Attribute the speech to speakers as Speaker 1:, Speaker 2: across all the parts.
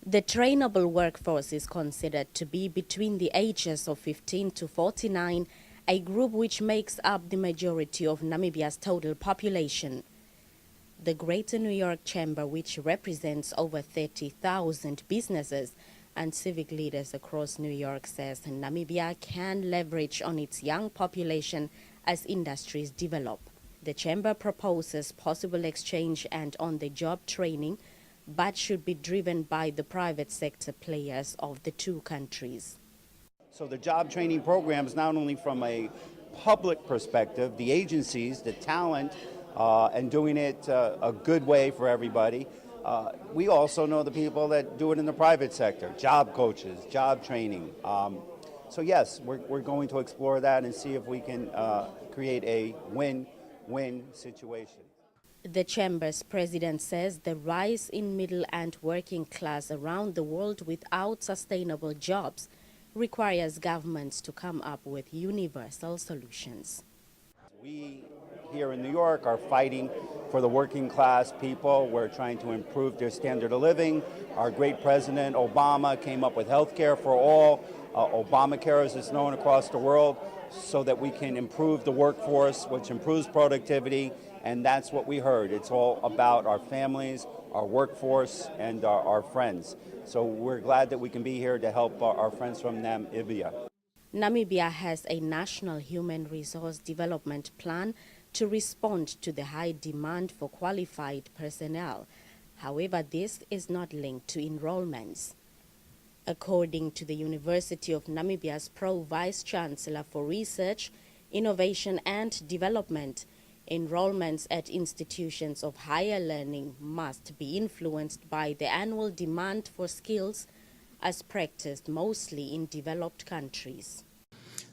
Speaker 1: The trainable workforce is considered to be between the ages of 15 to 49, a group which makes up the majority of Namibia's total population. The Greater New York Chamber, which represents over 30,000 businesses and civic leaders across New York, says Namibia can leverage on its young population as industries develop. The Chamber proposes possible exchange and on-the-job training, but should be driven by the private sector players of the two countries.
Speaker 2: So the job training programs, not only from a public perspective, the agencies, the talent, and doing it a good way for everybody. We also know the people that do it in the private sector, job coaches, job training. So yes, we're going to explore that and see if we can create a win-win situation.
Speaker 1: The Chamber's president says the rise in middle and working class around the world without sustainable jobs requires governments to come up with universal solutions.
Speaker 2: We here in New York are fighting for the working class people. We're trying to improve their standard of living. Our great president, Obama, came up with health care for all. Obamacare, as it's known across the world, so that we can improve the workforce, which improves productivity, and that's what we heard. It's all about our families, our workforce, and our friends. So we're glad that we can be here to help our friends from Namibia.
Speaker 1: Namibia has a national human resource development plan to respond to the high demand for qualified personnel. However, this is not linked to enrollments. According to the University of Namibia's Pro-Vice Chancellor for Research, Innovation and Development, enrollments at institutions of higher learning must be influenced by the annual demand for skills as practiced mostly in developed countries.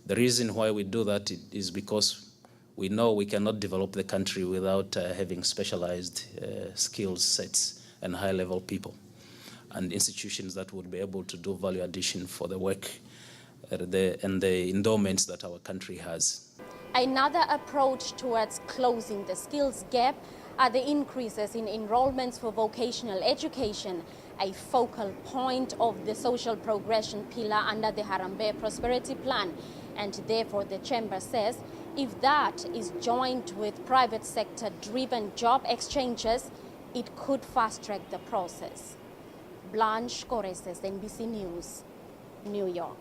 Speaker 3: The reason why we do that is because we know we cannot develop the country without having specialized skill sets and high-level people and institutions that would be able to do value addition for the work and the endowments that our country has.
Speaker 1: Another approach towards closing the skills gap are the increases in enrollments for vocational education, a focal point of the social progression pillar under the Harambee Prosperity Plan. And therefore, the Chamber says if that is joined with private sector-driven job exchanges, it could fast-track the process. Blanche Coreses, NBC News, New York.